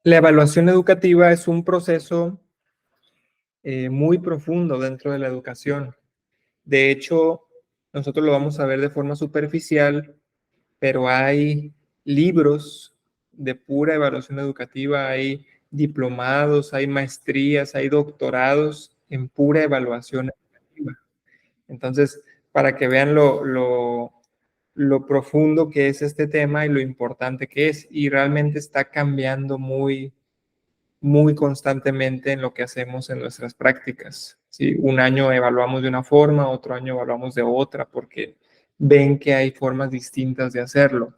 La evaluación educativa es un proceso muy profundo dentro de la educación. De hecho, nosotros lo vamos a ver de forma superficial, pero hay libros de pura evaluación educativa, hay diplomados, hay maestrías, hay doctorados en pura evaluación educativa. Entonces, para que vean lo profundo que es este tema y lo importante que es, y realmente está cambiando muy constantemente en lo que hacemos en nuestras prácticas. ¿Sí? Un año evaluamos de una forma, otro año evaluamos de otra, porque ven que hay formas distintas de hacerlo.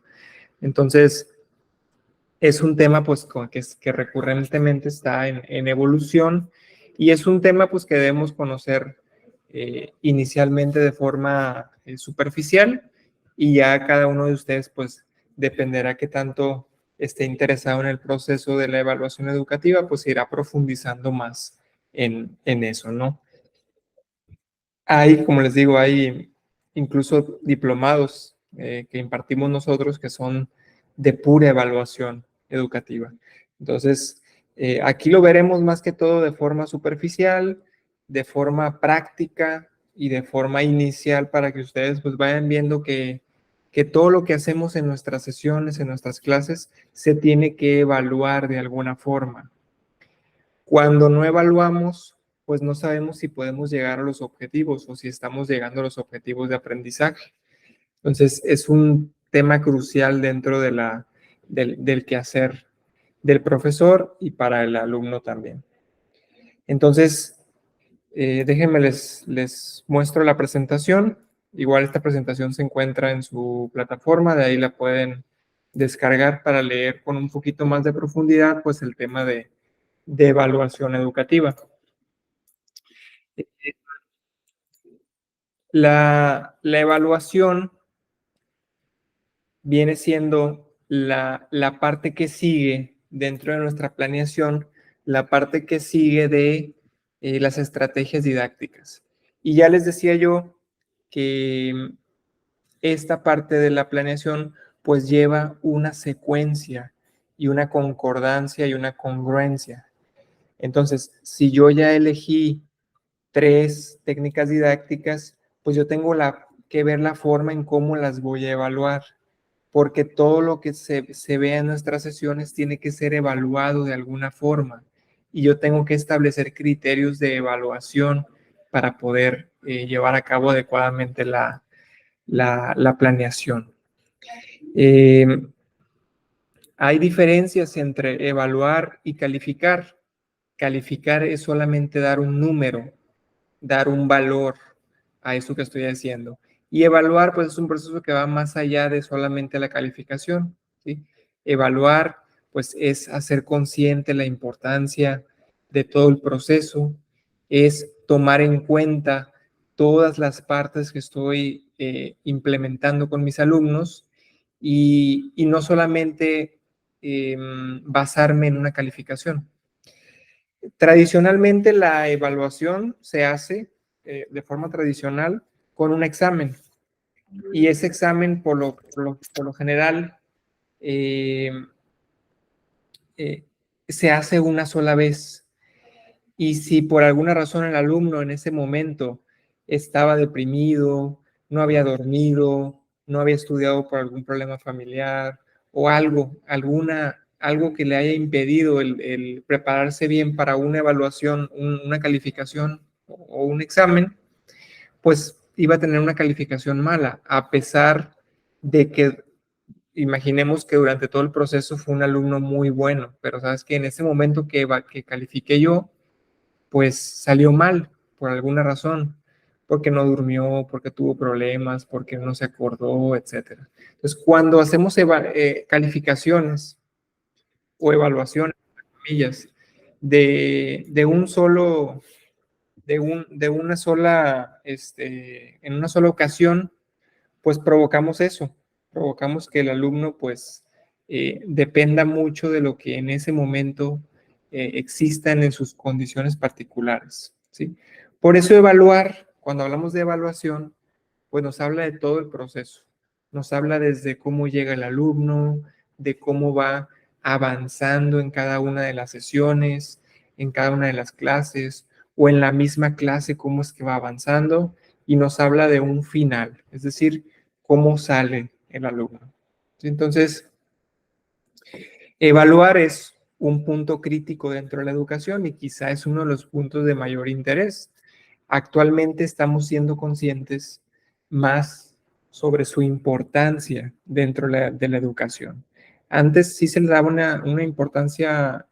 Entonces, es un tema pues que recurrentemente está en evolución y es un tema pues que debemos conocer inicialmente de forma superficial y ya cada uno de ustedes pues dependerá qué tanto esté interesado en el proceso de la evaluación educativa, pues irá profundizando más en eso, ¿no? Hay, como les digo, hay incluso diplomados que impartimos nosotros que son de pura evaluación educativa. Entonces, aquí lo veremos más que todo de forma superficial, de forma práctica y de forma inicial para que ustedes pues vayan viendo que todo lo que hacemos en nuestras sesiones, en nuestras clases, se tiene que evaluar de alguna forma. Cuando no evaluamos, pues no sabemos si podemos llegar a los objetivos o si estamos llegando a los objetivos de aprendizaje. Entonces, es un tema crucial dentro del quehacer del profesor y para el alumno también. Entonces, déjenme les muestro la presentación. Igual esta presentación se encuentra en su plataforma, de ahí la pueden descargar para leer con un poquito más de profundidad, pues el tema de evaluación educativa. La evaluación viene siendo la parte que sigue dentro de nuestra planeación, la parte que sigue de las estrategias didácticas. Y ya les decía yo que esta parte de la planeación pues lleva una secuencia y una concordancia y una congruencia. Entonces, si yo ya elegí 3 técnicas didácticas, pues yo tengo que ver la forma en cómo las voy a evaluar, porque todo lo que se vea en nuestras sesiones tiene que ser evaluado de alguna forma y yo tengo que establecer criterios de evaluación para poder llevar a cabo adecuadamente la planeación. Hay diferencias entre evaluar y calificar. Calificar es solamente dar un número, dar un valor a eso que estoy haciendo. Y evaluar, pues es un proceso que va más allá de solamente la calificación, ¿sí? Evaluar, pues es hacer consciente la importancia de todo el proceso, es tomar en cuenta todas las partes que estoy implementando con mis alumnos y no solamente basarme en una calificación. Tradicionalmente la evaluación se hace de forma tradicional con un examen y ese examen por lo general eh, eh, se hace una sola vez y si por alguna razón el alumno en ese momento estaba deprimido, no había dormido, no había estudiado por algún problema familiar o algo que le haya impedido el prepararse bien para una evaluación, una calificación o un examen, pues iba a tener una calificación mala, a pesar de que imaginemos que durante todo el proceso fue un alumno muy bueno, pero sabes que en ese momento que califiqué yo, pues salió mal por alguna razón, porque no durmió, porque tuvo problemas, porque no se acordó, etcétera. Entonces, cuando hacemos calificaciones o evaluaciones, comillas, de un solo, de una sola, en una sola ocasión, pues provocamos eso, provocamos que el alumno pues dependa mucho de lo que en ese momento existan en sus condiciones particulares, ¿sí? Por eso evaluar, cuando hablamos de evaluación, pues nos habla de todo el proceso, nos habla desde cómo llega el alumno, de cómo va avanzando en cada una de las sesiones, en cada una de las clases, o en la misma clase, cómo es que va avanzando, y nos habla de un final, es decir, cómo sale el alumno. Entonces, evaluar es un punto crítico dentro de la educación y quizá es uno de los puntos de mayor interés. Actualmente estamos siendo conscientes más sobre su importancia dentro de la educación. Antes sí se le daba una importancia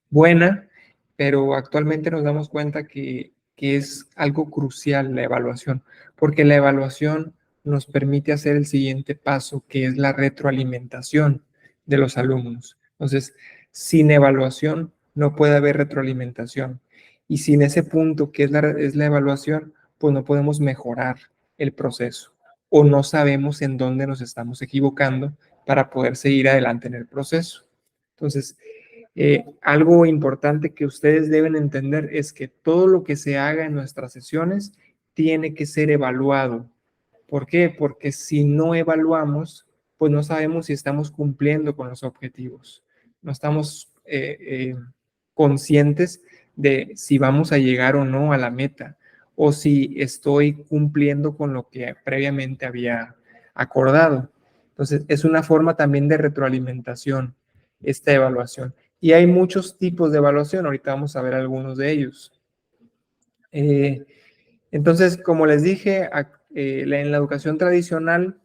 buena, pero actualmente nos damos cuenta que es algo crucial la evaluación, porque la evaluación nos permite hacer el siguiente paso, que es la retroalimentación de los alumnos. Entonces, sin evaluación no puede haber retroalimentación. Y sin ese punto que es la evaluación, pues no podemos mejorar el proceso o no sabemos en dónde nos estamos equivocando para poder seguir adelante en el proceso. Entonces, algo importante que ustedes deben entender es que todo lo que se haga en nuestras sesiones tiene que ser evaluado. ¿Por qué? Porque si no evaluamos, pues no sabemos si estamos cumpliendo con los objetivos. No estamos conscientes de si vamos a llegar o no a la meta o si estoy cumpliendo con lo que previamente había acordado. Entonces, es una forma también de retroalimentación esta evaluación. Y hay muchos tipos de evaluación, ahorita vamos a ver algunos de ellos. Entonces, como les dije, en la educación tradicional,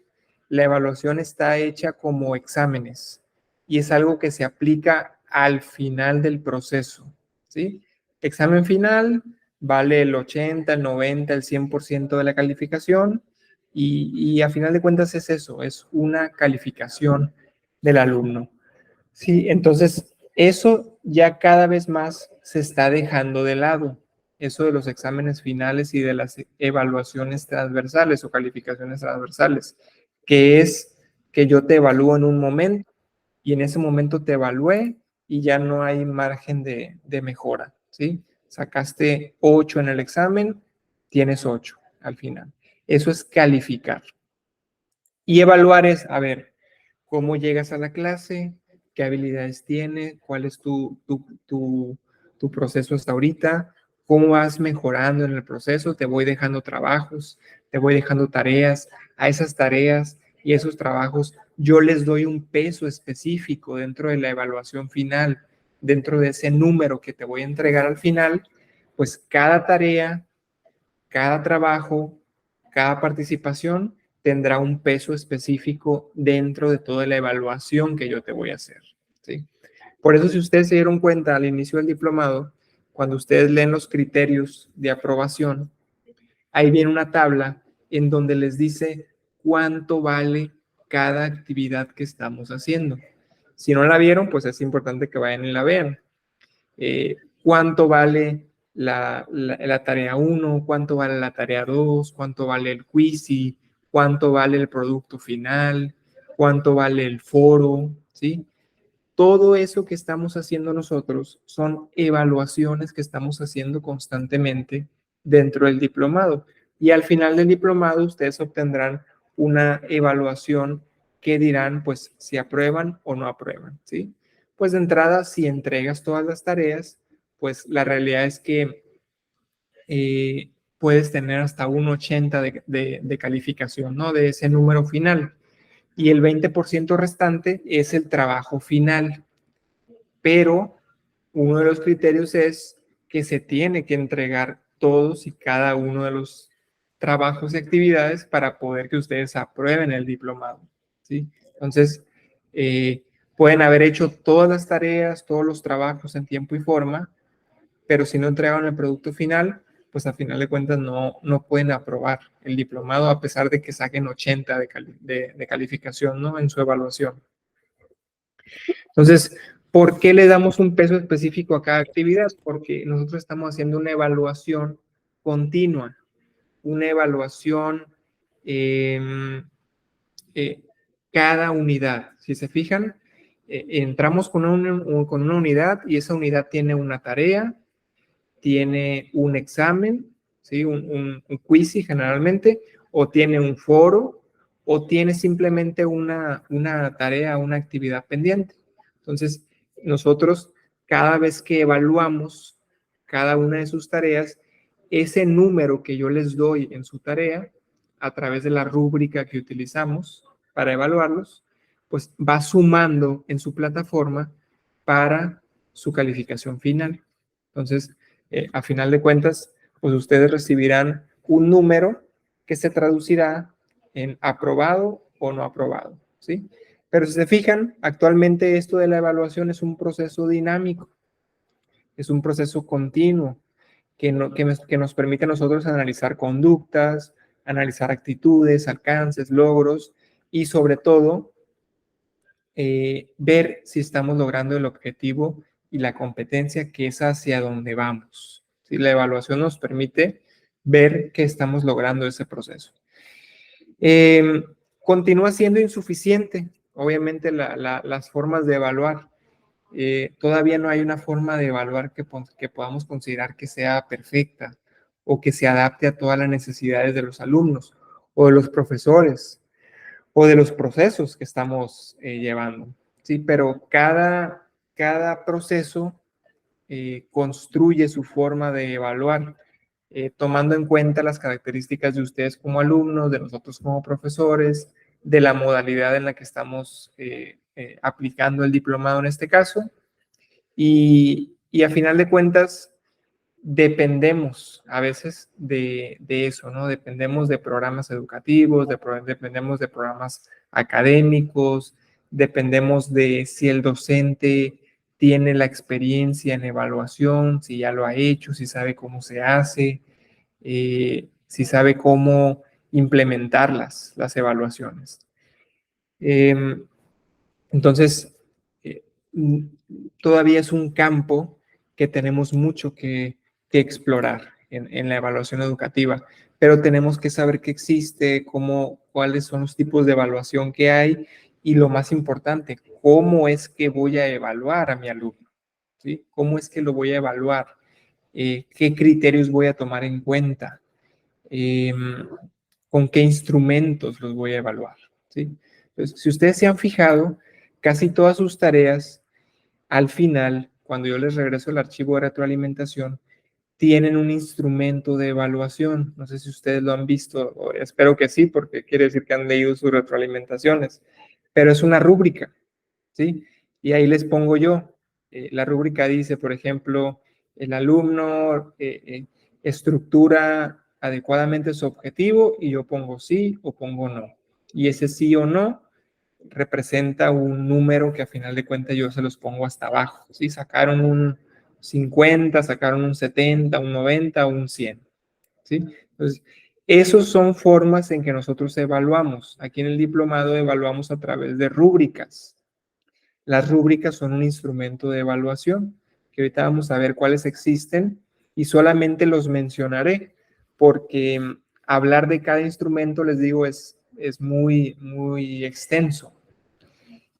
la evaluación está hecha como exámenes y es algo que se aplica al final del proceso, ¿sí? Examen final vale el 80, el 90, el 100% de la calificación y a final de cuentas es eso, es una calificación del alumno. Sí, entonces eso ya cada vez más se está dejando de lado, eso de los exámenes finales y de las evaluaciones transversales o calificaciones transversales, que es que yo te evalúo en un momento y en ese momento te evalué y ya no hay margen de mejora, ¿sí? Sacaste 8 en el examen, tienes 8 al final. Eso es calificar. Y evaluar es, a ver, cómo llegas a la clase, qué habilidades tienes, cuál es tu proceso hasta ahorita, cómo vas mejorando en el proceso, te voy dejando trabajos, te voy dejando tareas, a esas tareas y esos trabajos yo les doy un peso específico dentro de la evaluación final, dentro de ese número que te voy a entregar al final, pues cada tarea, cada trabajo, cada participación tendrá un peso específico dentro de toda la evaluación que yo te voy a hacer, ¿sí? Por eso, si ustedes se dieron cuenta al inicio del diplomado, cuando ustedes leen los criterios de aprobación, ahí viene una tabla en donde les dice cuánto vale cada actividad que estamos haciendo. Si no la vieron, pues es importante que vayan y la vean. Cuánto vale la tarea 1, cuánto vale la tarea 2, cuánto vale el quiz, cuánto vale el producto final, cuánto vale el foro, ¿sí? Todo eso que estamos haciendo nosotros son evaluaciones que estamos haciendo constantemente dentro del diplomado. Y al final del diplomado ustedes obtendrán una evaluación que dirán, pues, si aprueban o no aprueban, ¿sí? Pues de entrada, si entregas todas las tareas, pues la realidad es que puedes tener hasta un 80 de calificación, ¿no? De ese número final. Y el 20% restante es el trabajo final. Pero uno de los criterios es que se tiene que entregar todos y cada uno de los trabajos y actividades para poder que ustedes aprueben el diplomado, ¿sí? Entonces, pueden haber hecho todas las tareas, todos los trabajos en tiempo y forma, pero si no entregaron el producto final, pues a final de cuentas no pueden aprobar el diplomado a pesar de que saquen 80 de calificación, ¿no? En su evaluación. Entonces, ¿por qué le damos un peso específico a cada actividad? Porque nosotros estamos haciendo una evaluación continua, una evaluación eh, cada unidad. Si se fijan, entramos con una unidad y esa unidad tiene una tarea, tiene un examen, ¿sí? Un quiz generalmente, o tiene un foro, o tiene simplemente una tarea, una actividad pendiente. Entonces, nosotros cada vez que evaluamos cada una de sus tareas, ese número que yo les doy en su tarea, a través de la rúbrica que utilizamos para evaluarlos, pues va sumando en su plataforma para su calificación final. Entonces, a final de cuentas, pues ustedes recibirán un número que se traducirá en aprobado o no aprobado, ¿sí? Pero si se fijan, actualmente esto de la evaluación es un proceso dinámico, es un proceso continuo que nos permite a nosotros analizar conductas, analizar actitudes, alcances, logros y sobre todo ver si estamos logrando el objetivo y la competencia que es hacia donde vamos. ¿Sí? La evaluación nos permite ver que estamos logrando ese proceso. Continúa siendo insuficiente, obviamente, las formas de evaluar. Todavía no hay una forma de evaluar que podamos considerar que sea perfecta o que se adapte a todas las necesidades de los alumnos o de los profesores o de los procesos que estamos llevando. Sí, pero cada proceso construye su forma de evaluar, tomando en cuenta las características de ustedes como alumnos, de nosotros como profesores, de la modalidad en la que estamos aplicando el diplomado en este caso. Y a final de cuentas, dependemos a veces de eso, ¿no? Dependemos de programas educativos, dependemos de programas académicos, dependemos de si el docente tiene la experiencia en evaluación, si ya lo ha hecho, si sabe cómo se hace, si sabe cómo implementar las evaluaciones. Entonces, eh, todavía es un campo que tenemos mucho que explorar en la evaluación educativa, pero tenemos que saber que existe, cuáles son los tipos de evaluación que hay y lo más importante, cómo es que voy a evaluar a mi alumno, ¿sí? ¿Cómo es que lo voy a evaluar? ¿Qué criterios voy a tomar en cuenta? ¿Con qué instrumentos los voy a evaluar? ¿Sí? Entonces, si ustedes se han fijado, casi todas sus tareas, al final, cuando yo les regreso el archivo de retroalimentación, tienen un instrumento de evaluación. No sé si ustedes lo han visto, o espero que sí, porque quiere decir que han leído sus retroalimentaciones, pero es una rúbrica, ¿sí? Y ahí les pongo yo. La rúbrica dice, por ejemplo, el alumno estructura adecuadamente su objetivo y yo pongo sí o pongo no. Y ese sí o no representa un número que a final de cuentas yo se los pongo hasta abajo. ¿Sí? Sacaron un 50, sacaron un 70, un 90, un 100. ¿Sí? Entonces, esas son formas en que nosotros evaluamos. Aquí en el diplomado evaluamos a través de rúbricas. Las rúbricas son un instrumento de evaluación, que ahorita vamos a ver cuáles existen y solamente los mencionaré porque hablar de cada instrumento, les digo, es muy, muy extenso.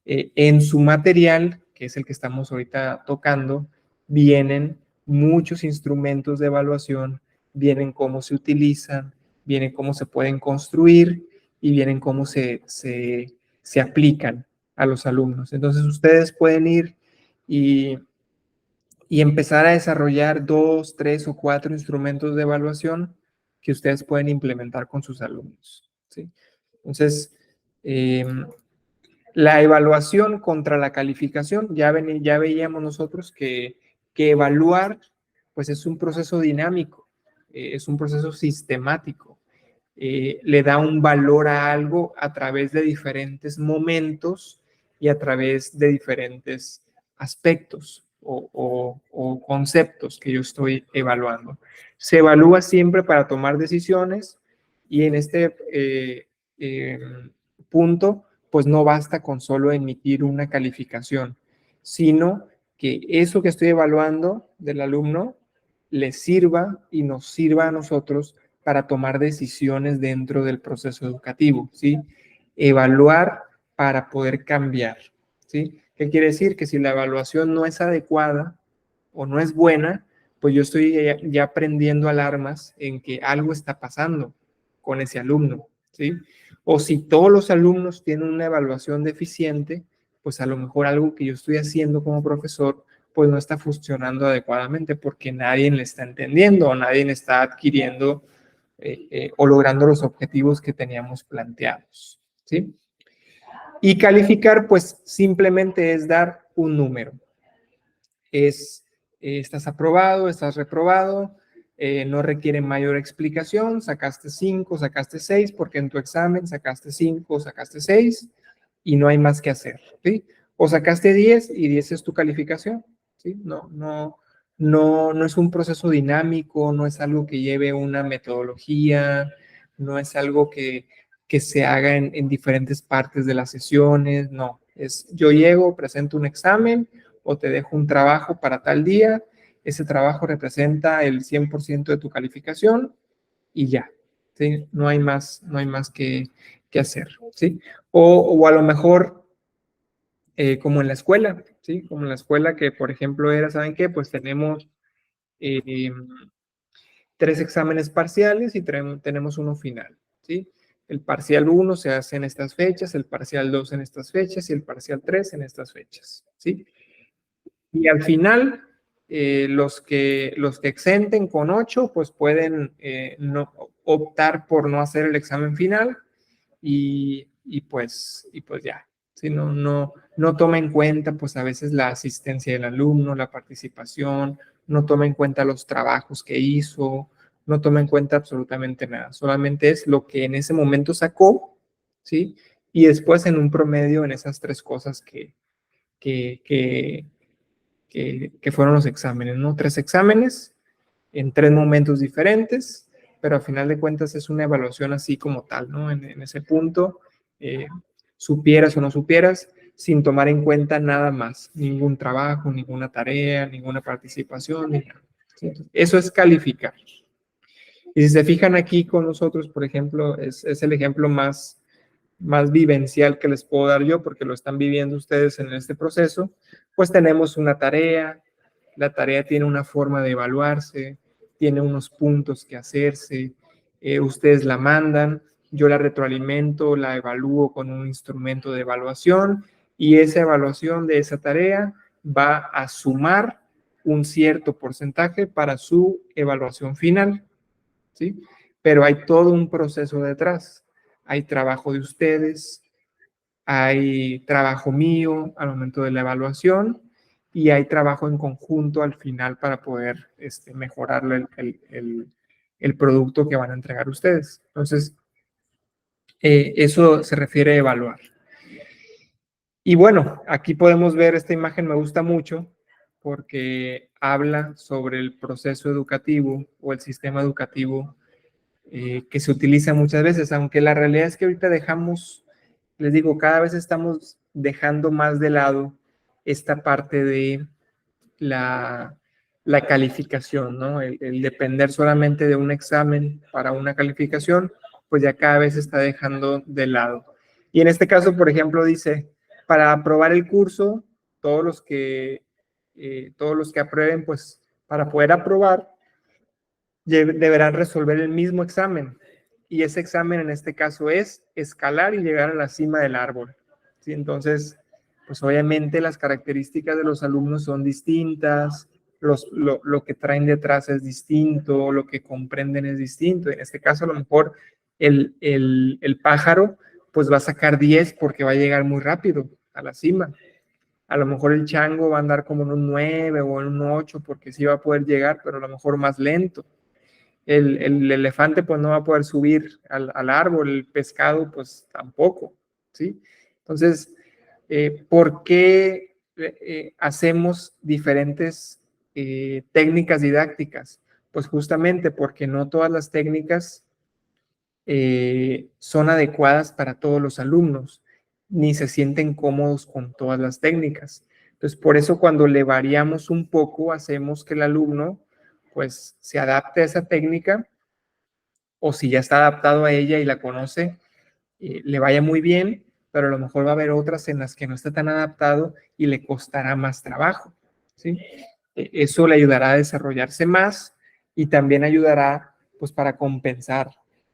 En su material, que es el que estamos ahorita tocando, vienen muchos instrumentos de evaluación, vienen cómo se utilizan, vienen cómo se pueden construir y vienen cómo se aplican a los alumnos. Entonces ustedes pueden ir y, y empezar a desarrollar 2, 3 o 4 instrumentos de evaluación que ustedes pueden implementar con sus alumnos. ¿Sí? Entonces, la evaluación contra la calificación, ya veíamos nosotros que evaluar, pues es un proceso dinámico, es un proceso sistemático, le da un valor a algo a través de diferentes momentos y a través de diferentes aspectos o conceptos que yo estoy evaluando. Se evalúa siempre para tomar decisiones y en este punto, pues no basta con solo emitir una calificación, sino que eso que estoy evaluando del alumno le sirva y nos sirva a nosotros para tomar decisiones dentro del proceso educativo, ¿sí? Evaluar para poder cambiar, ¿sí? ¿Qué quiere decir? Que si la evaluación no es adecuada o no es buena, pues yo estoy ya prendiendo alarmas en que algo está pasando con ese alumno, ¿sí? O si todos los alumnos tienen una evaluación deficiente, pues a lo mejor algo que yo estoy haciendo como profesor, pues no está funcionando adecuadamente porque nadie le está entendiendo o nadie está adquiriendo o logrando los objetivos que teníamos planteados, ¿sí? Y calificar, pues simplemente es dar un número. Estás aprobado, estás reprobado, no requiere mayor explicación, sacaste 5, sacaste 6, porque en tu examen sacaste 5, sacaste 6 y no hay más que hacer, ¿sí? O sacaste 10 y 10 es tu calificación, ¿sí? No es un proceso dinámico, no es algo que lleve una metodología, no es algo que se haga en diferentes partes de las sesiones, no. Yo llego, presento un examen o te dejo un trabajo para tal día, ese trabajo representa el 100% de tu calificación y ya, ¿sí? No hay más que hacer, ¿sí? O a lo mejor, como en la escuela, ¿sí? Como en la escuela que, por ejemplo, era, ¿saben qué? Pues tenemos 3 exámenes parciales y tenemos uno final, ¿sí? El parcial 1 se hace en estas fechas, el parcial 2 en estas fechas y el parcial 3 en estas fechas, ¿sí? Y al final, los que exenten con 8, pues pueden optar por no hacer el examen final y pues ya. ¿Sí? No toma en cuenta, pues a veces la asistencia del alumno, la participación, no toma en cuenta los trabajos que hizo, no toma en cuenta absolutamente nada. Solamente es lo que en ese momento sacó, ¿sí? Y después en un promedio en esas 3 cosas que, que, que fueron los exámenes, ¿no? 3 exámenes en 3 momentos diferentes, pero a final de cuentas es una evaluación así como tal, ¿no? En ese punto, eh, supieras o no supieras, sin tomar en cuenta nada más, ningún trabajo, ninguna tarea, ninguna participación, ni nada. ¿Sí? Eso es calificar. Y si se fijan aquí con nosotros, por ejemplo, es el ejemplo más vivencial que les puedo dar yo, porque lo están viviendo ustedes en este proceso, pues tenemos una tarea, la tarea tiene una forma de evaluarse, tiene unos puntos que hacerse, ustedes la mandan, yo la retroalimento, la evalúo con un instrumento de evaluación y esa evaluación de esa tarea va a sumar un cierto porcentaje para su evaluación final, ¿sí? Pero hay todo un proceso detrás. Hay trabajo de ustedes, hay trabajo mío al momento de la evaluación y hay trabajo en conjunto al final para poder mejorar el producto que van a entregar ustedes. Entonces, eso se refiere a evaluar. Y bueno, aquí podemos ver esta imagen, me gusta mucho porque habla sobre el proceso educativo o el sistema educativo que se utiliza muchas veces, aunque la realidad es que ahorita les digo, cada vez estamos dejando más de lado esta parte de la calificación, ¿no? El depender solamente de un examen para una calificación, pues ya cada vez se está dejando de lado. Y en este caso, por ejemplo, dice, para aprobar el curso, todos los que aprueben, pues para poder aprobar, deberán resolver el mismo examen. Y ese examen en este caso es escalar y llegar a la cima del árbol. ¿Sí? Entonces, pues obviamente las características de los alumnos son distintas, lo que traen detrás es distinto, lo que comprenden es distinto. En este caso, a lo mejor el pájaro pues va a sacar 10 porque va a llegar muy rápido a la cima. A lo mejor el chango va a andar como en un 9 o en un 8 porque sí va a poder llegar, pero a lo mejor más lento. El elefante pues no va a poder subir al árbol, el pescado pues tampoco, ¿sí? Entonces, ¿por qué hacemos diferentes técnicas didácticas? Pues justamente porque no todas las técnicas son adecuadas para todos los alumnos, ni se sienten cómodos con todas las técnicas. Entonces, por eso cuando le variamos un poco, hacemos que el alumno pues se adapte a esa técnica o si ya está adaptado a ella y la conoce, le vaya muy bien, pero a lo mejor va a haber otras en las que no está tan adaptado y le costará más trabajo, ¿sí? Eso le ayudará a desarrollarse más y también ayudará pues para compensar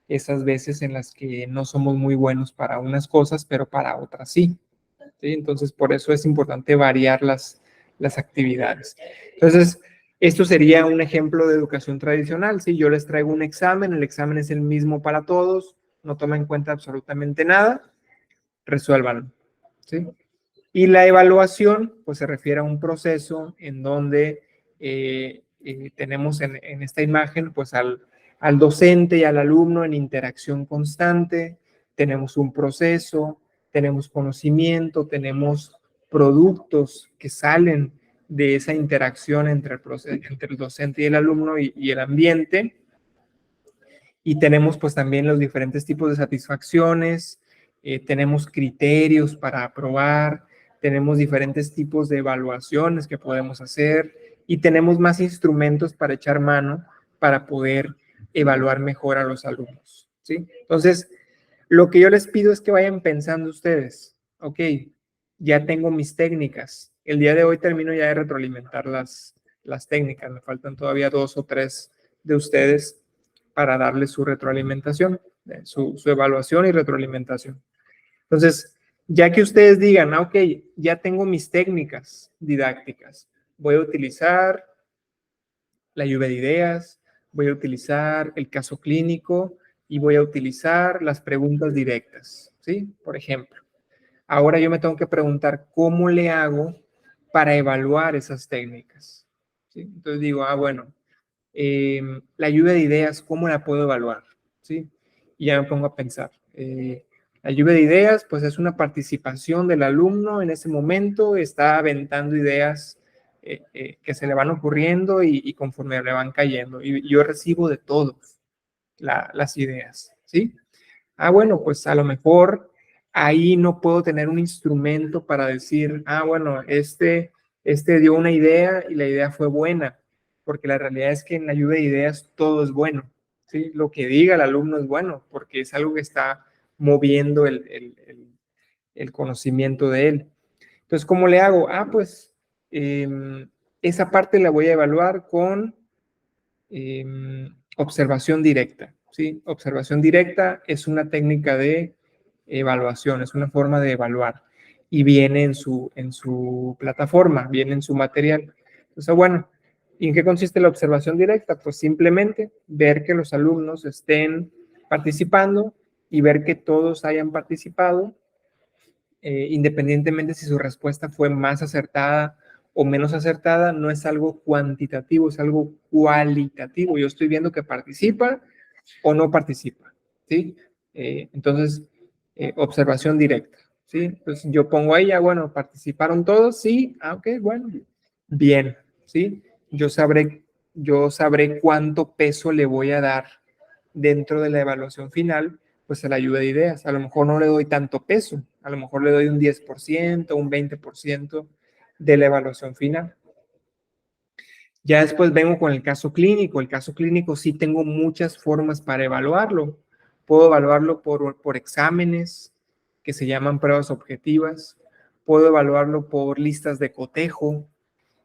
esas veces en las que no somos muy buenos para unas cosas, pero para otras sí. ¿sí? Entonces, por eso es importante variar las actividades. Entonces, esto sería un ejemplo de educación tradicional, ¿sí? Yo les traigo un examen, el examen es el mismo para todos, no toma en cuenta absolutamente nada, resuélvanlo, ¿sí? Y la evaluación, pues se refiere a un proceso en donde tenemos en esta imagen, pues al docente y al alumno en interacción constante, tenemos un proceso, tenemos conocimiento, tenemos productos que salen de esa interacción entre entre el docente y el alumno y el ambiente, y tenemos pues también los diferentes tipos de satisfacciones, tenemos criterios para aprobar, tenemos diferentes tipos de evaluaciones que podemos hacer y tenemos más instrumentos para echar mano para poder evaluar mejor a los alumnos, ¿sí? Entonces, lo que yo les pido es que vayan pensando ustedes, ok, ya tengo mis técnicas, el día de hoy termino ya de retroalimentar las técnicas, me faltan todavía 2 o 3 de ustedes para darle su retroalimentación, su evaluación y retroalimentación. Entonces, ya que ustedes digan, ok, ya tengo mis técnicas didácticas, voy a utilizar la lluvia de ideas, voy a utilizar el caso clínico y voy a utilizar las preguntas directas, ¿sí? Por ejemplo, ahora yo me tengo que preguntar cómo le hago para evaluar esas técnicas, ¿sí? Entonces digo, bueno, la lluvia de ideas, ¿cómo la puedo evaluar? ¿Sí? Y ya me pongo a pensar. La lluvia de ideas, pues es una participación del alumno en ese momento, está aventando ideas que se le van ocurriendo y conforme le van cayendo. Y yo recibo de todos las ideas, ¿sí? Bueno, pues a lo mejor ahí no puedo tener un instrumento para decir, bueno, este dio una idea y la idea fue buena, porque la realidad es que en la lluvia de ideas todo es bueno, ¿sí? Lo que diga el alumno es bueno, porque es algo que está moviendo el conocimiento de él. Entonces, ¿cómo le hago? Pues esa parte la voy a evaluar con observación directa, ¿sí? Observación directa es una técnica de evaluación, es una forma de evaluar y viene en su plataforma, viene en su material. Entonces, bueno, ¿y en qué consiste la observación directa? Pues simplemente ver que los alumnos estén participando y ver que todos hayan participado, independientemente si su respuesta fue más acertada o menos acertada, no es algo cuantitativo, es algo cualitativo. Yo estoy viendo que participa o no participa, ¿sí? Entonces, observación directa, ¿sí? Entonces, yo pongo ahí, bueno, ¿participaron todos? Sí, ok, bueno, bien, ¿sí? Yo sabré cuánto peso le voy a dar dentro de la evaluación final, pues a la lluvia de ideas. A lo mejor no le doy tanto peso, a lo mejor le doy un 10%, un 20% de la evaluación final. Ya después vengo con el caso clínico. El caso clínico sí tengo muchas formas para evaluarlo. Puedo evaluarlo por exámenes que se llaman pruebas objetivas. Puedo evaluarlo por listas de cotejo,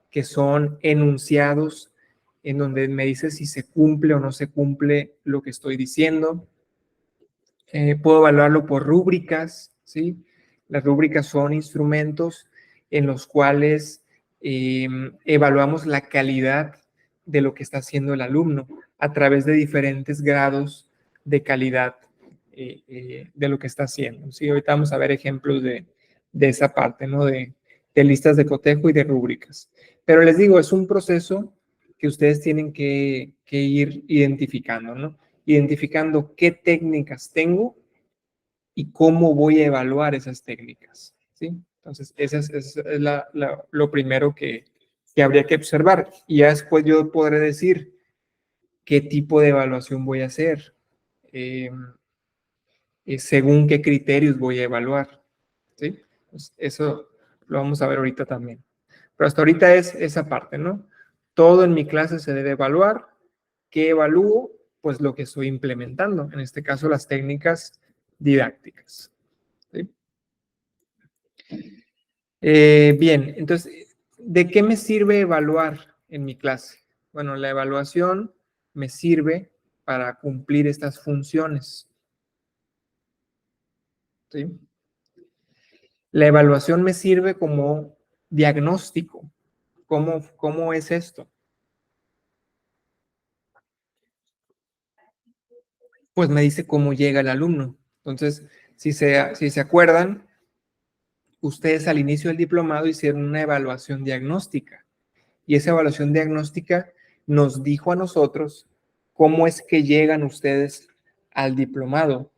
que son enunciados en donde me dice si se cumple o no se cumple lo que estoy diciendo. Puedo evaluarlo por rúbricas, ¿sí? Las rúbricas son instrumentos en los cuales evaluamos la calidad de lo que está haciendo el alumno a través de diferentes grados de calidad de lo que está haciendo, ¿sí? Ahorita vamos a ver ejemplos de esa parte, ¿no? De listas de cotejo y de rúbricas. Pero les digo, es un proceso que ustedes tienen que ir identificando, ¿no? Identificando qué técnicas tengo y cómo voy a evaluar esas técnicas, ¿sí? Entonces, esa es lo primero que habría que observar. Y ya después yo podré decir qué tipo de evaluación voy a hacer, eh, según qué criterios voy a evaluar, ¿sí? Pues eso lo vamos a ver ahorita también. Pero hasta ahorita es esa parte, ¿no? Todo en mi clase se debe evaluar. ¿Qué evalúo? Pues lo que estoy implementando, en este caso las técnicas didácticas, ¿sí? Bien, entonces, ¿de qué me sirve evaluar en mi clase? Bueno, la evaluación me sirve para cumplir estas funciones, ¿sí? La evaluación me sirve como diagnóstico. ¿Cómo es esto? Pues me dice cómo llega el alumno. Entonces, si se acuerdan, ustedes al inicio del diplomado hicieron una evaluación diagnóstica y esa evaluación diagnóstica nos dijo a nosotros cómo es que llegan ustedes al diplomado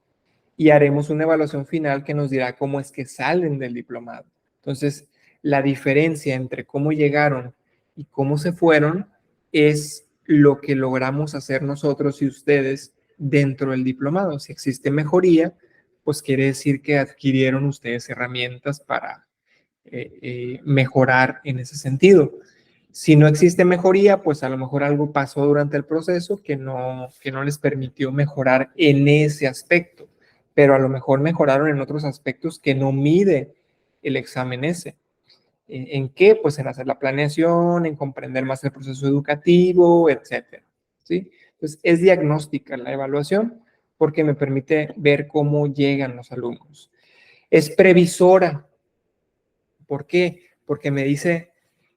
y haremos una evaluación final que nos dirá cómo es que salen del diplomado. Entonces, la diferencia entre cómo llegaron y cómo se fueron es lo que logramos hacer nosotros y ustedes dentro del diplomado. Si existe mejoría, pues quiere decir que adquirieron ustedes herramientas para mejorar en ese sentido. Si no existe mejoría, pues a lo mejor algo pasó durante el proceso que no les permitió mejorar en ese aspecto, pero a lo mejor mejoraron en otros aspectos que no mide el examen ese. ¿En qué? Pues en hacer la planeación, en comprender más el proceso educativo, etcétera. ¿Sí? Entonces, es diagnóstica la evaluación porque me permite ver cómo llegan los alumnos. Es previsora. ¿Por qué? Porque me dice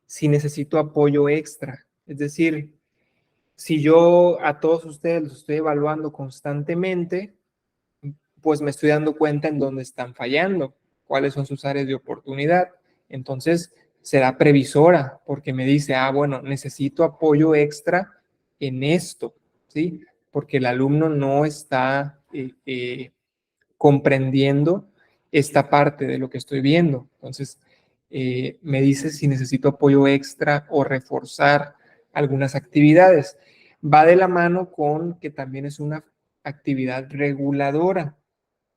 si necesito apoyo extra. Es decir, si yo a todos ustedes los estoy evaluando constantemente, pues me estoy dando cuenta en dónde están fallando, cuáles son sus áreas de oportunidad. Entonces, será previsora porque me dice, bueno, necesito apoyo extra en esto, ¿sí? Porque el alumno no está comprendiendo esta parte de lo que estoy viendo. Entonces, me dice si necesito apoyo extra o reforzar algunas actividades. Va de la mano con que también es una actividad reguladora,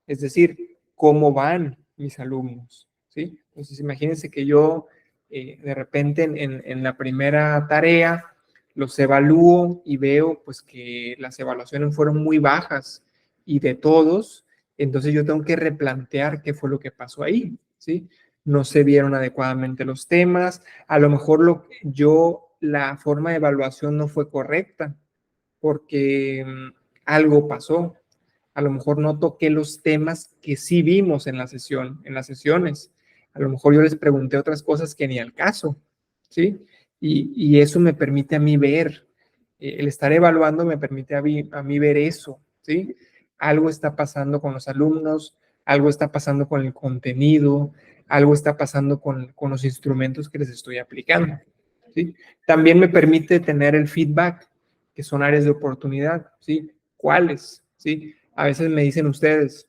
es decir, cómo van mis alumnos, ¿sí? Entonces, imagínense que yo de repente en la primera tarea los evalúo y veo pues que las evaluaciones fueron muy bajas y de todos, entonces yo tengo que replantear qué fue lo que pasó ahí, ¿sí? No se vieron adecuadamente los temas, a lo mejor la forma de evaluación no fue correcta porque algo pasó, a lo mejor no toqué los temas que sí vimos en la sesión, en las sesiones. A lo mejor yo les pregunté otras cosas que ni al caso, ¿sí? Y eso me permite a mí ver, el estar evaluando me permite a mí ver eso, ¿sí? Algo está pasando con los alumnos, algo está pasando con el contenido, algo está pasando con los instrumentos que les estoy aplicando, ¿sí? También me permite tener el feedback, que son áreas de oportunidad, ¿sí? ¿Cuáles? ¿Sí? A veces me dicen ustedes,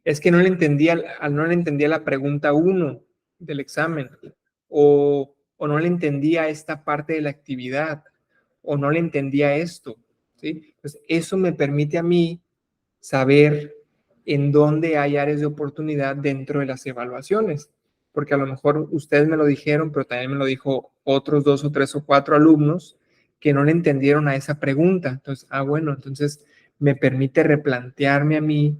es que no le entendía la pregunta uno del examen, o no le entendía esta parte de la actividad, o no le entendía esto, ¿sí? Pues eso me permite a mí saber en dónde hay áreas de oportunidad dentro de las evaluaciones, porque a lo mejor ustedes me lo dijeron, pero también me lo dijo otros 2 o 3 o 4 alumnos que no le entendieron a esa pregunta. Entonces, bueno, entonces me permite replantearme a mí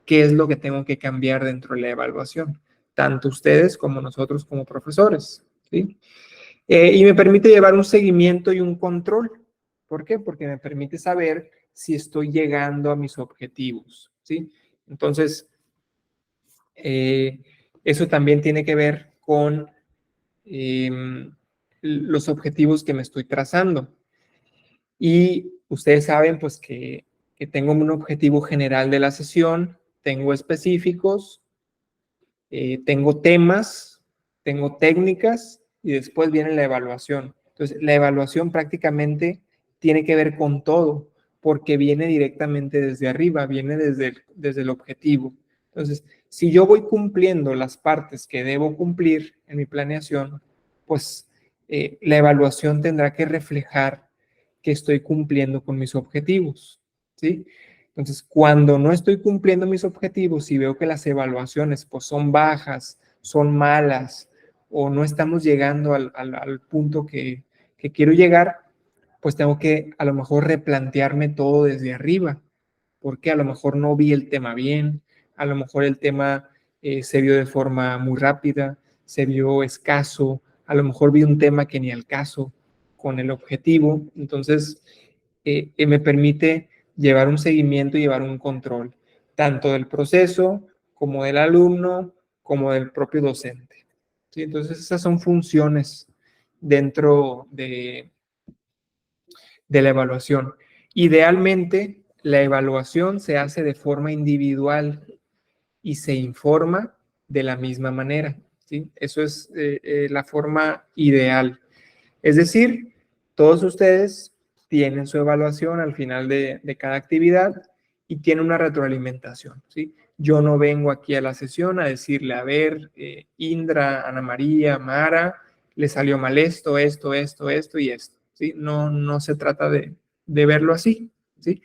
qué es lo que tengo que cambiar dentro de la evaluación, tanto ustedes como nosotros como profesores, ¿sí? Y me permite llevar un seguimiento y un control. ¿Por qué? Porque me permite saber si estoy llegando a mis objetivos, ¿sí? Entonces, eh, eso también tiene que ver con los objetivos que me estoy trazando. Y ustedes saben, pues, que tengo un objetivo general de la sesión, tengo específicos, tengo temas, tengo técnicas y después viene la evaluación. Entonces, la evaluación prácticamente tiene que ver con todo, porque viene directamente desde arriba, viene desde el objetivo. Entonces, si yo voy cumpliendo las partes que debo cumplir en mi planeación, pues la evaluación tendrá que reflejar que estoy cumpliendo con mis objetivos, ¿sí? Entonces, cuando no estoy cumpliendo mis objetivos y veo que las evaluaciones pues, son bajas, son malas, o no estamos llegando al punto que quiero llegar, pues tengo que a lo mejor replantearme todo desde arriba, porque a lo mejor no vi el tema bien, a lo mejor el tema se vio de forma muy rápida, se vio escaso, a lo mejor vi un tema que ni al caso con el objetivo, entonces me permite llevar un seguimiento y llevar un control, tanto del proceso como del alumno, como del propio docente. ¿Sí? Entonces, esas son funciones dentro de la evaluación. Idealmente, la evaluación se hace de forma individual y se informa de la misma manera. ¿Sí? Eso es la forma ideal. Es decir, todos ustedes tienen su evaluación al final de cada actividad y tienen una retroalimentación, ¿sí? Yo no vengo aquí a la sesión a decirle, a ver, Indra, Ana María, Mara, le salió mal esto, esto, esto, esto y esto, ¿sí? No, no se trata de verlo así, ¿sí?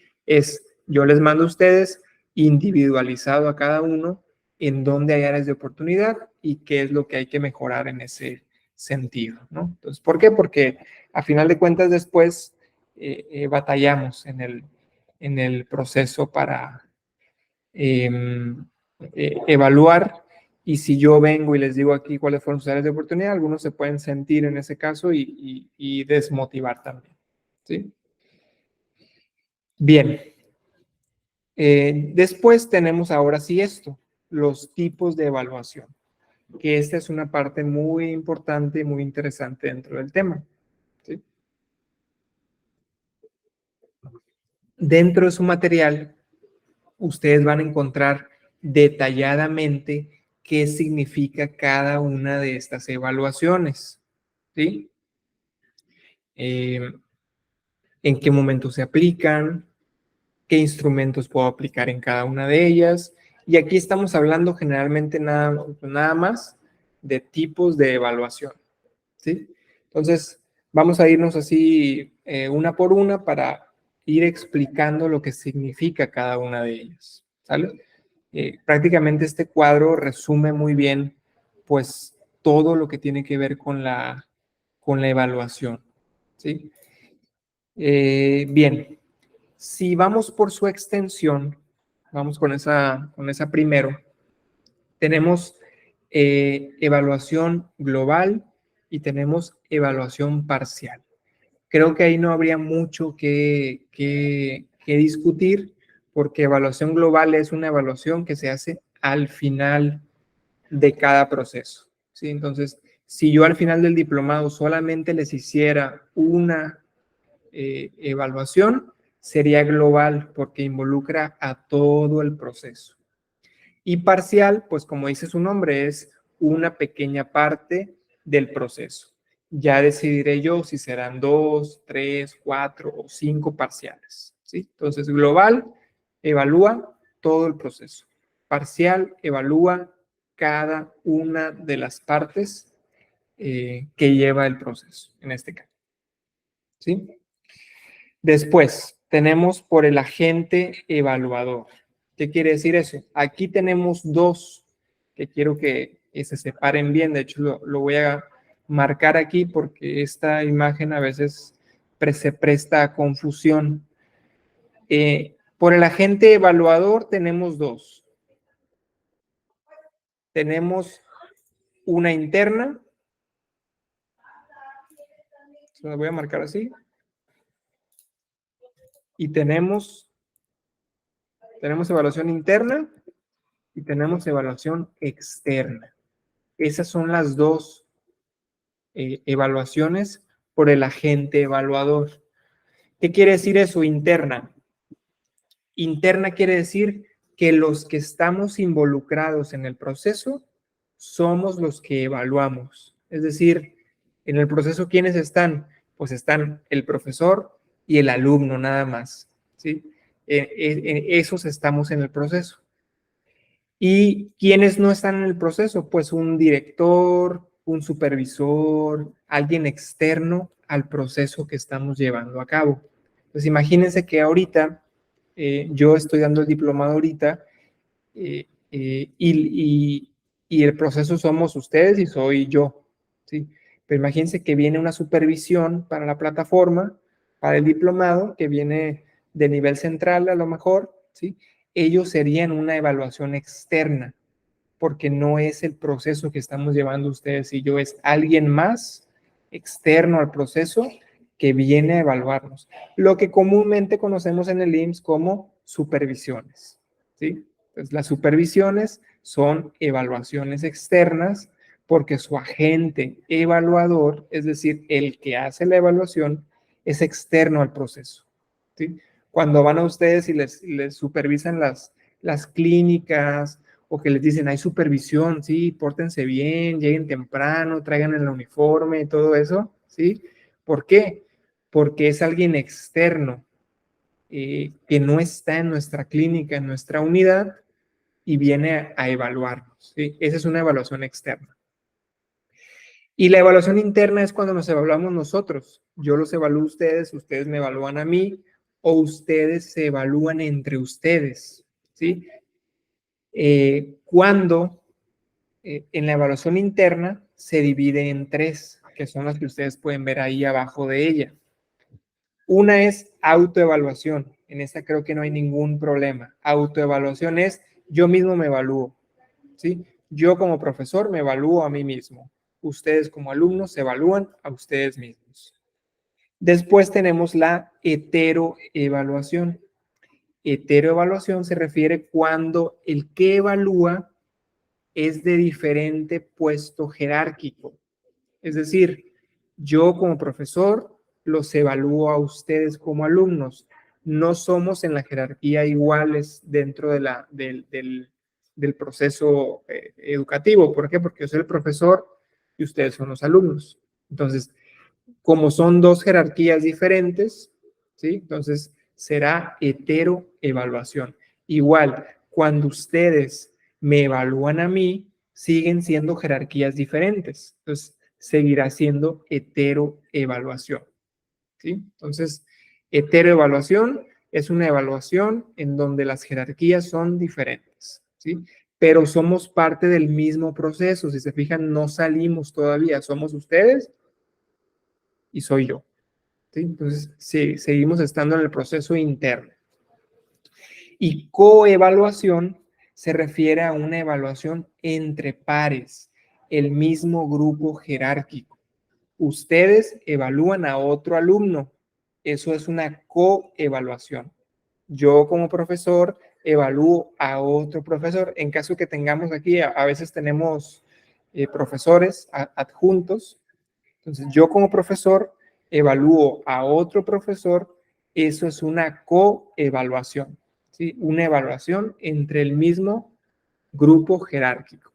Yo les mando a ustedes individualizado a cada uno en dónde hay áreas de oportunidad y qué es lo que hay que mejorar en ese sentido, ¿no? Entonces, ¿por qué? Porque a final de cuentas después batallamos en el proceso para evaluar, y si yo vengo y les digo aquí cuáles fueron sus áreas de oportunidad, algunos se pueden sentir en ese caso y desmotivar también, ¿sí? Bien. Después tenemos ahora sí esto, los tipos de evaluación, que esta es una parte muy importante y muy interesante dentro del tema, ¿sí? Dentro de su material, ustedes van a encontrar detalladamente qué significa cada una de estas evaluaciones, ¿sí? En qué momento se aplican, qué instrumentos puedo aplicar en cada una de ellas. Y aquí estamos hablando generalmente nada más de tipos de evaluación, ¿sí? Entonces, vamos a irnos así una por una para ir explicando lo que significa cada una de ellas, ¿sale? Prácticamente este cuadro resume muy bien, pues, todo lo que tiene que ver con la evaluación, ¿sí? Bien, si vamos por su extensión, vamos con esa primero, tenemos evaluación global y tenemos evaluación parcial. Creo que ahí no habría mucho que discutir, porque evaluación global es una evaluación que se hace al final de cada proceso, ¿sí? Entonces, si yo al final del diplomado solamente les hiciera una evaluación, sería global porque involucra a todo el proceso. Y parcial, pues como dice su nombre, es una pequeña parte del proceso. Ya decidiré yo si serán 2, 3, 4 o 5 parciales, ¿sí? Entonces, global evalúa todo el proceso. Parcial evalúa cada una de las partes que lleva el proceso, en este caso, ¿sí? Después, tenemos por el agente evaluador. ¿Qué quiere decir eso? Aquí tenemos dos que quiero que se separen bien. De hecho, lo voy a marcar aquí porque esta imagen a veces se presta a confusión. Por el agente evaluador tenemos dos. Tenemos una interna. Se la voy a marcar así. Y tenemos evaluación interna y tenemos evaluación externa. Esas son las dos evaluaciones por el agente evaluador. ¿Qué quiere decir eso? Interna. Interna quiere decir que los que estamos involucrados en el proceso somos los que evaluamos. Es decir, en el proceso, ¿quiénes están? Pues están el profesor y el alumno nada más, ¿sí? Esos estamos en el proceso. ¿Y quiénes no están en el proceso? Pues un director, un supervisor, alguien externo al proceso que estamos llevando a cabo. Pues imagínense que ahorita yo estoy dando el diplomado ahorita y el proceso somos ustedes y soy yo, ¿sí? Pero imagínense que viene una supervisión para la plataforma, para el diplomado, que viene de nivel central a lo mejor, ¿sí? Ellos serían una evaluación externa, porque no es el proceso que estamos llevando ustedes y yo, es alguien más externo al proceso que viene a evaluarnos. Lo que comúnmente conocemos en el IMSS como supervisiones, ¿sí? Entonces, las supervisiones son evaluaciones externas porque su agente evaluador, es decir, el que hace la evaluación, es externo al proceso, ¿sí? Cuando van a ustedes y les supervisan las clínicas o que les dicen hay supervisión, sí, pórtense bien, lleguen temprano, traigan el uniforme, todo eso, ¿sí? ¿Por qué? Porque es alguien externo que no está en nuestra clínica, en nuestra unidad, y viene a evaluarnos, ¿sí? Esa es una evaluación externa. Y la evaluación interna es cuando nos evaluamos nosotros. Yo los evalúo a ustedes, ustedes me evalúan a mí, o ustedes se evalúan entre ustedes, ¿sí? Cuando en la evaluación interna se divide en tres, que son las que ustedes pueden ver ahí abajo de ella. Una es autoevaluación. En esta creo que no hay ningún problema. Autoevaluación es yo mismo me evalúo, ¿sí? Yo como profesor me evalúo a mí mismo. Ustedes como alumnos se evalúan a ustedes mismos. Después tenemos la heteroevaluación. Heteroevaluación se refiere cuando el que evalúa es de diferente puesto jerárquico. Es decir, yo como profesor los evalúo a ustedes como alumnos. No somos en la jerarquía iguales dentro del proceso educativo. ¿Por qué? Porque yo soy el profesor y ustedes son los alumnos. Entonces, como son dos jerarquías diferentes, ¿sí? Entonces, será heteroevaluación. Igual, cuando ustedes me evalúan a mí, siguen siendo jerarquías diferentes. Entonces, seguirá siendo heteroevaluación, ¿sí? Entonces, heteroevaluación es una evaluación en donde las jerarquías son diferentes, ¿sí? Pero somos parte del mismo proceso. Si se fijan, no salimos todavía. Somos ustedes y soy yo, ¿sí? Entonces, sí, seguimos estando en el proceso interno. Y coevaluación se refiere a una evaluación entre pares, el mismo grupo jerárquico. Ustedes evalúan a otro alumno. Eso es una coevaluación. Yo como profesor evalúo a otro profesor. En caso que tengamos aquí, a veces tenemos profesores adjuntos. Entonces, yo como profesor evalúo a otro profesor. Eso es una coevaluación, ¿sí? Una evaluación entre el mismo grupo jerárquico,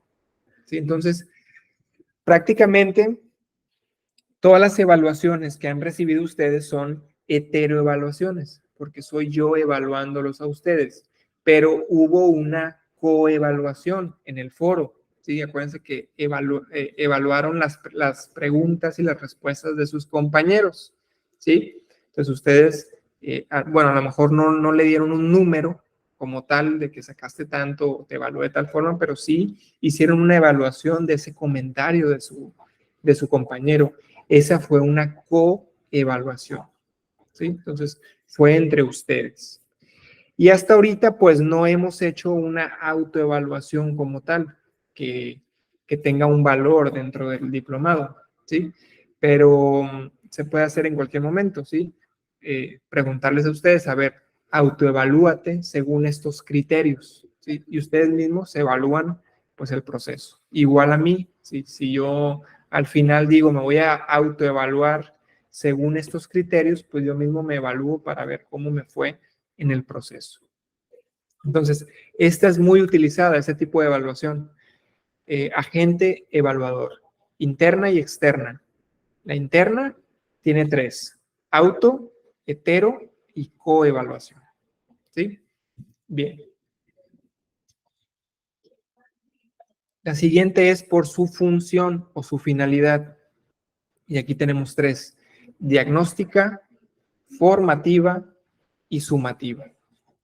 ¿sí? Entonces, prácticamente todas las evaluaciones que han recibido ustedes son heteroevaluaciones, porque soy yo evaluándolos a ustedes, pero hubo una coevaluación en el foro, ¿sí? Acuérdense que evaluaron las preguntas y las respuestas de sus compañeros, ¿sí? Entonces ustedes, bueno, a lo mejor no le dieron un número como tal de que sacaste tanto, te evalué de tal forma, pero sí hicieron una evaluación de ese comentario de su compañero. Esa fue una coevaluación, ¿sí? Entonces, fue entre ustedes. Y hasta ahorita, pues, no hemos hecho una autoevaluación como tal, que tenga un valor dentro del diplomado, ¿sí? Pero se puede hacer en cualquier momento, ¿sí? Preguntarles a ustedes, a ver, autoevalúate según estos criterios, ¿sí? Y ustedes mismos se evalúan, pues, el proceso. Igual a mí, ¿sí? Si yo al final digo, me voy a autoevaluar según estos criterios, pues yo mismo me evalúo para ver cómo me fue en el proceso. Entonces, esta es muy utilizada, este tipo de evaluación. Agente evaluador, interna y externa. La interna tiene tres: auto, hetero y coevaluación. ¿Sí? Bien. La siguiente es por su función o su finalidad. Y aquí tenemos tres: diagnóstica, formativa y sumativa.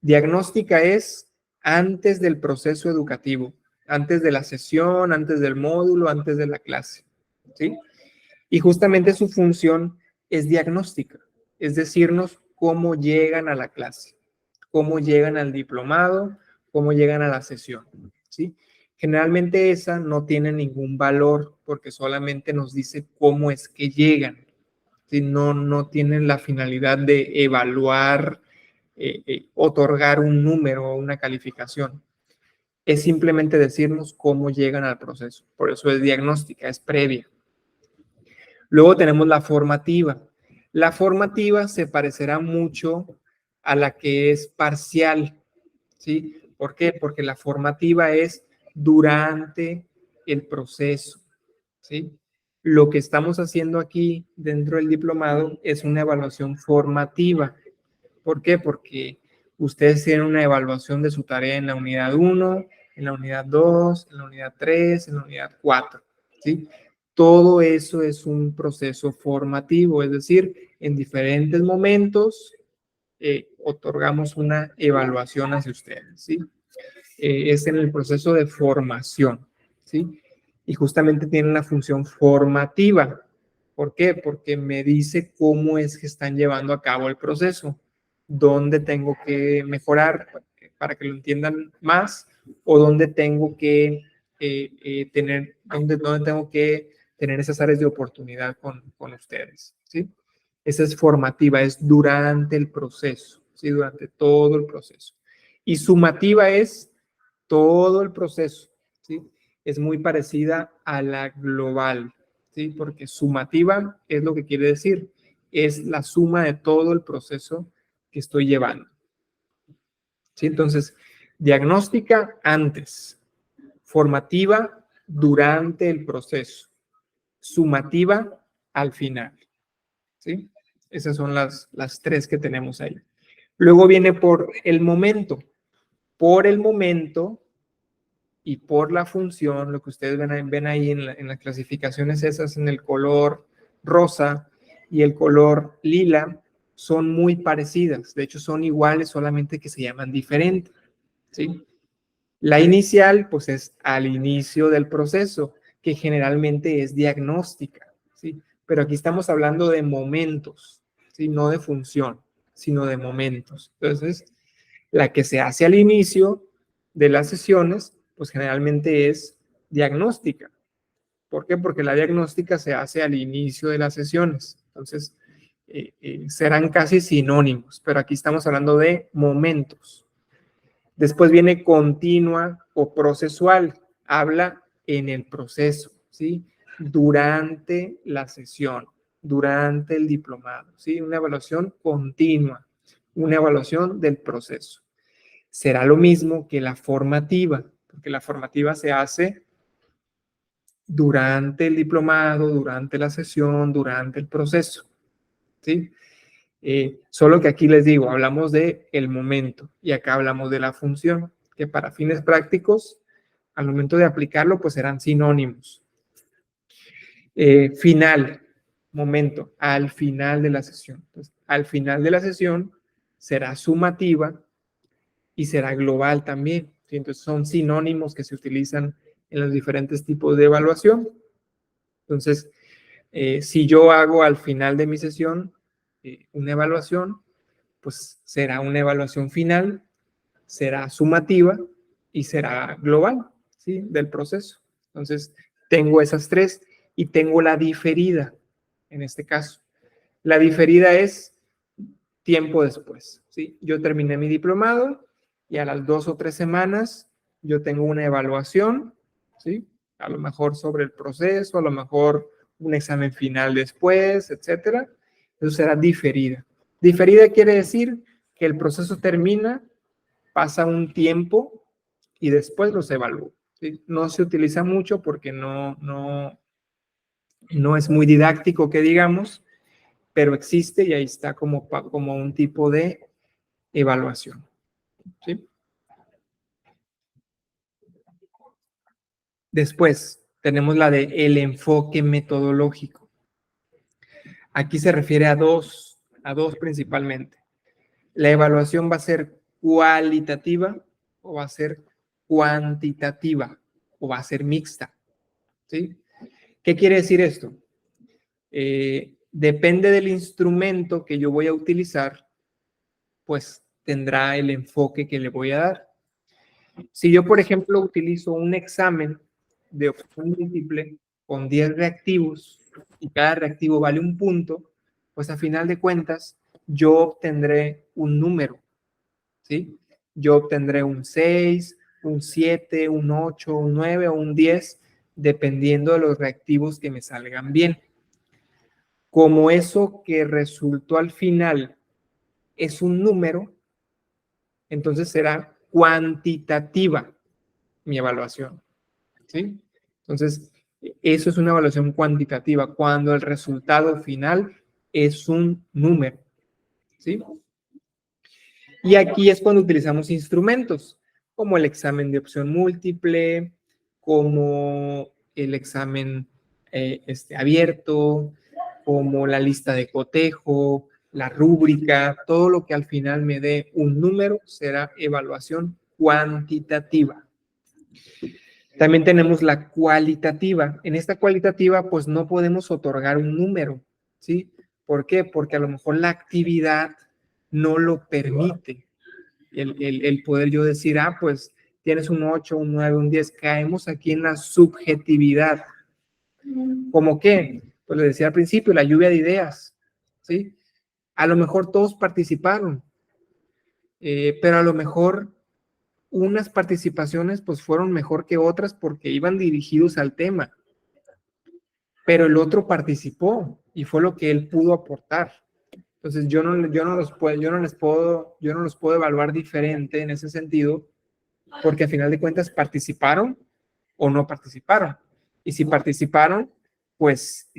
Diagnóstica es antes del proceso educativo, antes de la sesión, antes del módulo, antes de la clase, ¿sí? Y justamente su función es diagnóstica, es decirnos cómo llegan a la clase, cómo llegan al diplomado, cómo llegan a la sesión, ¿sí? Generalmente esa no tiene ningún valor porque solamente nos dice cómo es que llegan, ¿sí? No tienen la finalidad de evaluar, otorgar un número o una calificación. es simplemente decirnos cómo llegan al proceso. Por eso es diagnóstica, es previa. Luego tenemos la formativa. La formativa se parecerá mucho a la que es parcial, ¿sí? ¿Por qué? Porque la formativa es durante el proceso, ¿sí? Lo que estamos haciendo aquí dentro del diplomado es una evaluación formativa. ¿Por qué? Porque ustedes tienen una evaluación de su tarea en la unidad 1, en la unidad 2, en la unidad 3, en la unidad 4, ¿sí? Todo eso es un proceso formativo, es decir, en diferentes momentos otorgamos una evaluación hacia ustedes, ¿sí? Es en el proceso de formación, ¿sí? Y justamente tiene una función formativa. ¿Por qué? Porque me dice cómo es que están llevando a cabo el proceso, dónde tengo que mejorar para que lo entiendan más o dónde tengo que dónde tengo que tener esas áreas de oportunidad con ustedes, ¿sí? Esa es formativa, es durante el proceso, ¿sí? Durante todo el proceso. Y sumativa es todo el proceso, ¿sí? Es muy parecida a la global, ¿sí? Porque sumativa es lo que quiere decir, es la suma de todo el proceso que estoy llevando, ¿sí? Entonces, diagnóstica antes, formativa durante el proceso, sumativa al final, ¿sí? Esas son las tres que tenemos ahí. Luego viene por el momento. Por el momento y por la función, lo que ustedes ven ahí en las clasificaciones esas en el color rosa y el color lila, son muy parecidas. De hecho, son iguales, solamente que se llaman diferente, ¿sí? La inicial, pues es al inicio del proceso, que generalmente es diagnóstica, ¿sí? Pero aquí estamos hablando de momentos, ¿sí? No de función, sino de momentos. Entonces, la que se hace al inicio de las sesiones, pues generalmente es diagnóstica. ¿Por qué? Porque la diagnóstica se hace al inicio de las sesiones. Entonces, serán casi sinónimos, pero aquí estamos hablando de momentos. Después viene continua o procesual. Habla en el proceso, ¿sí? Durante la sesión, durante el diplomado, ¿sí? Una evaluación continua, una evaluación del proceso. Será lo mismo que la formativa, porque la formativa se hace durante el diplomado, durante la sesión, durante el proceso, ¿sí? Solo que aquí les digo, hablamos de el momento y acá hablamos de la función, que para fines prácticos, al momento de aplicarlo, pues serán sinónimos. Final, momento, al final de la sesión. Entonces, al final de la sesión será sumativa y será global también. ¿Sí? Entonces, son sinónimos que se utilizan en los diferentes tipos de evaluación. Entonces, si yo hago al final de mi sesión una evaluación, pues será una evaluación final, será sumativa y será global, ¿sí? Del proceso. Entonces, tengo esas tres y tengo la diferida en este caso. La diferida es tiempo después, ¿sí? Yo terminé mi diplomado y a las 2 o 3 semanas yo tengo una evaluación, ¿sí? A lo mejor sobre el proceso, a lo mejor un examen final después, etcétera. Eso será diferida. Diferida quiere decir que el proceso termina, pasa un tiempo y después los evalúa, ¿sí? No se utiliza mucho porque no es muy didáctico que digamos, pero existe y ahí está como un tipo de evaluación, ¿sí? Después tenemos la de el enfoque metodológico. Aquí se refiere a dos principalmente. La evaluación va a ser cualitativa o va a ser cuantitativa o va a ser mixta, ¿sí? ¿Qué quiere decir esto? Depende del instrumento que yo voy a utilizar, pues tendrá el enfoque que le voy a dar. Si yo, por ejemplo, utilizo un examen de opción múltiple con 10 reactivos y cada reactivo vale un punto, pues a final de cuentas yo obtendré un número, ¿sí? Yo obtendré un 6, un 7, un 8, un 9 o un 10, dependiendo de los reactivos que me salgan bien. Como eso que resultó al final es un número, entonces será cuantitativa mi evaluación, ¿sí? Entonces, eso es una evaluación cuantitativa, cuando el resultado final es un número, ¿sí? Y aquí es cuando utilizamos instrumentos, como el examen de opción múltiple, como el examen abierto, como la lista de cotejo, la rúbrica, todo lo que al final me dé un número será evaluación cuantitativa. También tenemos la cualitativa. En esta cualitativa, pues no podemos otorgar un número, ¿sí? ¿Por qué? Porque a lo mejor la actividad no lo permite. El poder yo decir, pues tienes un 8, un 9, un 10. Caemos aquí en la subjetividad. ¿Cómo qué? Pues le decía al principio, la lluvia de ideas, ¿sí? A lo mejor todos participaron, pero a lo mejor unas participaciones pues fueron mejor que otras porque iban dirigidos al tema, pero el otro participó y fue lo que él pudo aportar. Entonces yo no los puedo evaluar diferente en ese sentido, porque a final de cuentas participaron o no participaron. Y si participaron, pues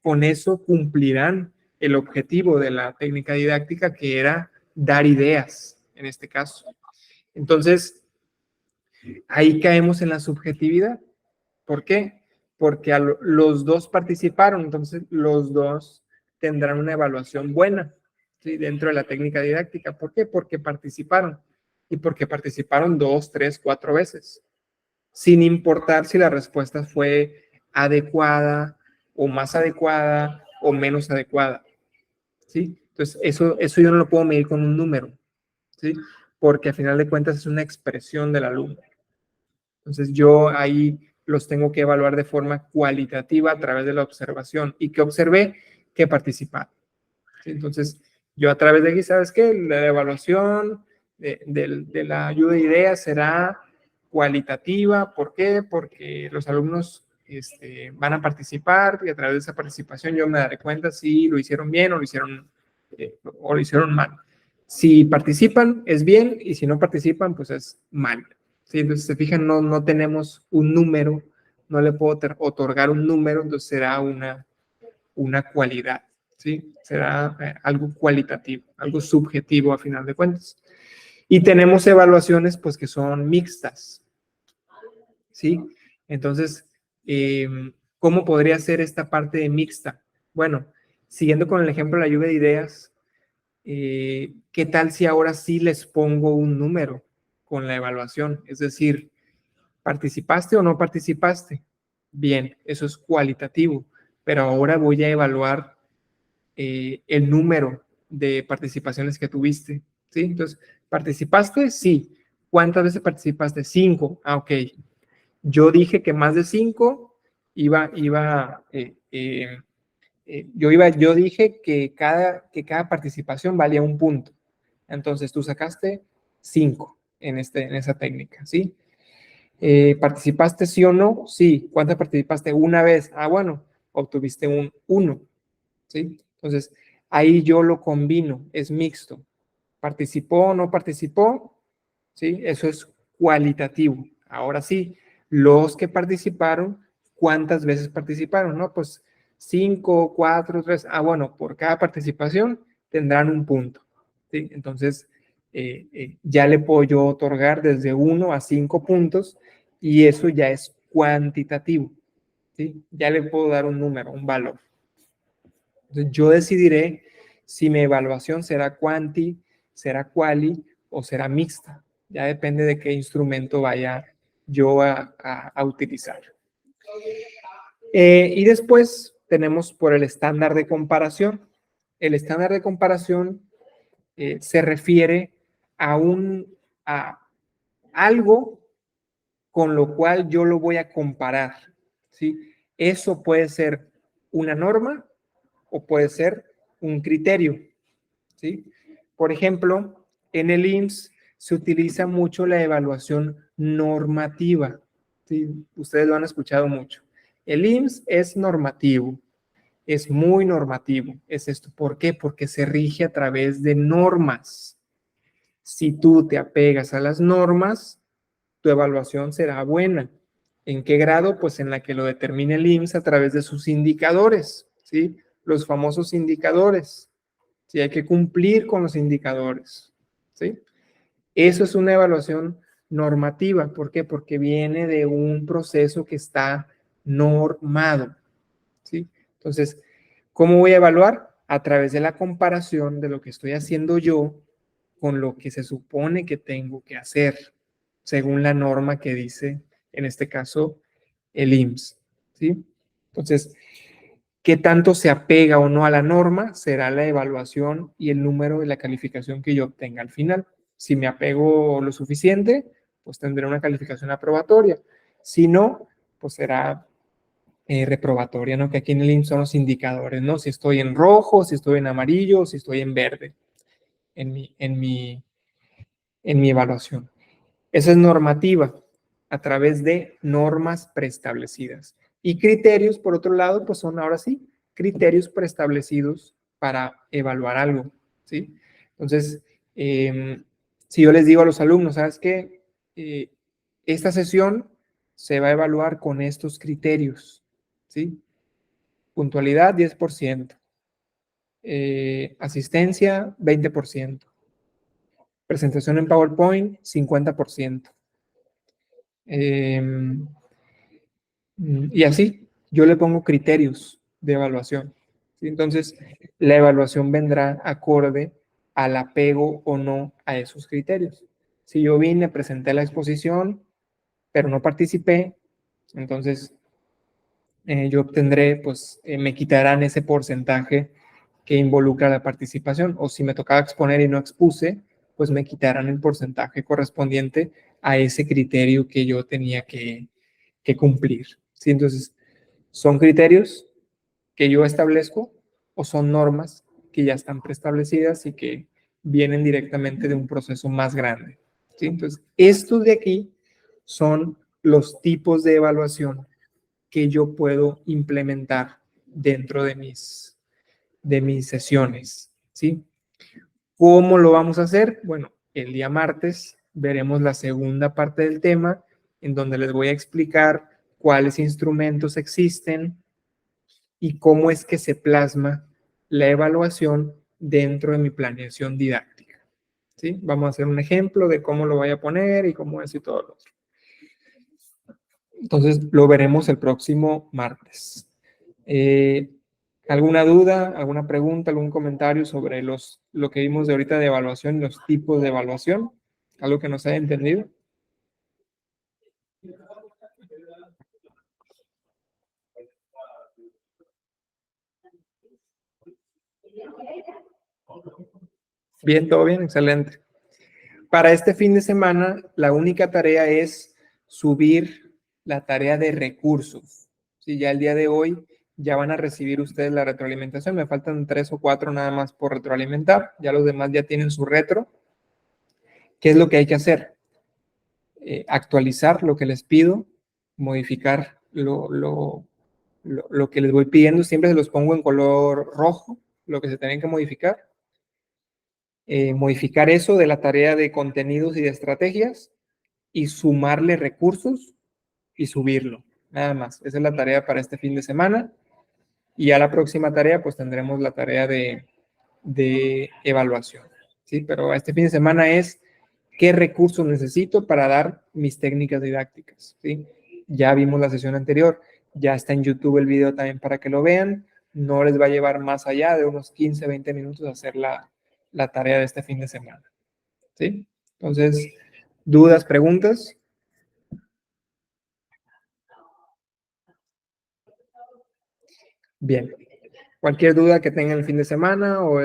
con eso cumplirán el objetivo de la técnica didáctica, que era dar ideas en este caso. Entonces, ahí caemos en la subjetividad. ¿Por qué? Porque los dos participaron, entonces los dos tendrán una evaluación buena, ¿sí? Dentro de la técnica didáctica. ¿Por qué? Porque participaron. Y porque participaron 2, 3, 4 veces, sin importar si la respuesta fue adecuada o más adecuada o menos adecuada, ¿sí? Entonces, eso yo no lo puedo medir con un número, ¿sí? Porque al final de cuentas es una expresión del alumno. Entonces, yo ahí los tengo que evaluar de forma cualitativa a través de la observación. ¿Y qué observé? Que participaron. ¿Sí? Entonces, yo a través de aquí, ¿sabes qué? La evaluación de la ayuda de ideas será cualitativa. ¿Por qué? Porque los alumnos van a participar y a través de esa participación yo me daré cuenta si lo hicieron bien o lo hicieron mal. Si participan, es bien, y si no participan, pues es mal. ¿Sí? Entonces, se fijan, no tenemos un número, no le puedo otorgar un número, entonces será una cualidad, ¿sí? Será algo cualitativo, algo subjetivo a final de cuentas. Y tenemos evaluaciones, pues, que son mixtas, ¿sí? Entonces, ¿cómo podría ser esta parte de mixta? Bueno, siguiendo con el ejemplo de la lluvia de ideas, ¿qué tal si ahora sí les pongo un número con la evaluación? Es decir, ¿participaste o no participaste? Bien, eso es cualitativo, pero ahora voy a evaluar el número de participaciones que tuviste, ¿sí? Entonces, ¿participaste? Sí. ¿Cuántas veces participaste? 5. Ok. Yo dije que más de 5 yo dije que cada participación valía un punto. Entonces, tú sacaste 5 en esa técnica, ¿sí? ¿Participaste sí o no? Sí. ¿Cuántas participaste? Una vez. Bueno, obtuviste un 1, ¿sí? Entonces, ahí yo lo combino, es mixto. ¿Participó o no participó? ¿Sí? Eso es cualitativo. Ahora sí, los que participaron, ¿cuántas veces participaron? ¿No? Pues 5, 4, 3. Bueno, por cada participación tendrán un punto, ¿sí? Entonces, ya le puedo yo otorgar desde 1 a 5 puntos y eso ya es cuantitativo, ¿sí? Ya le puedo dar un número, un valor. Entonces, yo decidiré si mi evaluación será cuanti, será quali o será mixta. Ya depende de qué instrumento vaya yo a utilizar. Y después tenemos por el estándar de comparación. El estándar de comparación se refiere a algo con lo cual yo lo voy a comparar, ¿sí? Eso puede ser una norma o puede ser un criterio, ¿sí? Por ejemplo, en el IMSS se utiliza mucho la evaluación normativa. ¿Sí? Ustedes lo han escuchado mucho. El IMSS es normativo, es muy normativo. Es esto. ¿Por qué? Porque se rige a través de normas. Si tú te apegas a las normas, tu evaluación será buena. ¿En qué grado? Pues en la que lo determine el IMSS a través de sus indicadores, ¿sí? Los famosos indicadores. Sí, hay que cumplir con los indicadores, ¿sí? Eso es una evaluación normativa. ¿Por qué? Porque viene de un proceso que está normado, ¿sí? Entonces, ¿cómo voy a evaluar? A través de la comparación de lo que estoy haciendo yo con lo que se supone que tengo que hacer, según la norma que dice, en este caso, el IMSS, ¿sí? Entonces, qué tanto se apega o no a la norma será la evaluación y el número de la calificación que yo obtenga al final. Si me apego lo suficiente, pues tendré una calificación aprobatoria. Si no, pues será reprobatoria, ¿no? Que aquí en el IMSS son los indicadores, ¿no? Si estoy en rojo, si estoy en amarillo, si estoy en verde en mi evaluación. Esa es normativa a través de normas preestablecidas. Y criterios, por otro lado, pues son ahora sí, criterios preestablecidos para evaluar algo, ¿sí? Entonces, si yo les digo a los alumnos, ¿sabes qué? Esta sesión se va a evaluar con estos criterios, ¿sí? Puntualidad, 10%. Asistencia, 20%. Presentación en PowerPoint, 50%. Y así, yo le pongo criterios de evaluación. ¿Sí? Entonces, la evaluación vendrá acorde al apego o no a esos criterios. Si yo vine, presenté la exposición, pero no participé, entonces yo obtendré, pues me quitarán ese porcentaje que involucra la participación. O si me tocaba exponer y no expuse, pues me quitarán el porcentaje correspondiente a ese criterio que yo tenía que cumplir. ¿Sí? Entonces, ¿son criterios que yo establezco o son normas que ya están preestablecidas y que vienen directamente de un proceso más grande? ¿Sí? Entonces, estos de aquí son los tipos de evaluación que yo puedo implementar dentro de mis sesiones. ¿Sí? ¿Cómo lo vamos a hacer? Bueno, el día martes veremos la segunda parte del tema en donde les voy a explicar cuáles instrumentos existen y cómo es que se plasma la evaluación dentro de mi planeación didáctica. ¿Sí? Vamos a hacer un ejemplo de cómo lo voy a poner y cómo es y todo lo otro. Entonces, lo veremos el próximo martes. ¿Alguna duda, alguna pregunta, algún comentario sobre lo que vimos de ahorita de evaluación y los tipos de evaluación? ¿Algo que no se haya entendido? Bien, todo bien, excelente. Para este fin de semana, la única tarea es subir la tarea de recursos. Sí, ya el día de hoy ya van a recibir ustedes la retroalimentación. Me faltan 3 o 4 nada más por retroalimentar. Ya los demás ya tienen su retro. ¿Qué es lo que hay que hacer? Actualizar lo que les pido, modificar lo que les voy pidiendo. Siempre se los pongo en color rojo, lo que se tienen que modificar. Modificar eso de la tarea de contenidos y de estrategias y sumarle recursos y subirlo. Nada más. Esa es la tarea para este fin de semana. Y a la próxima tarea, pues tendremos la tarea de evaluación. ¿Sí? Pero este fin de semana es qué recursos necesito para dar mis técnicas didácticas. ¿Sí? Ya vimos la sesión anterior. Ya está en YouTube el video también para que lo vean. No les va a llevar más allá de unos 15, 20 minutos hacer la tarea de este fin de semana. ¿Sí? Entonces, ¿dudas, preguntas? Bien. Cualquier duda que tengan el fin de semana o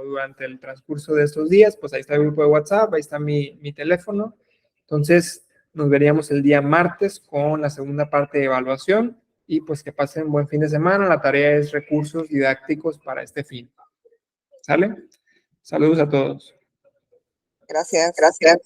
durante el transcurso de estos días, pues ahí está el grupo de WhatsApp, ahí está mi teléfono. Entonces, nos veríamos el día martes con la segunda parte de evaluación y pues que pasen un buen fin de semana. La tarea es recursos didácticos para este fin. ¿Sale? Saludos a todos. Gracias. Gracias.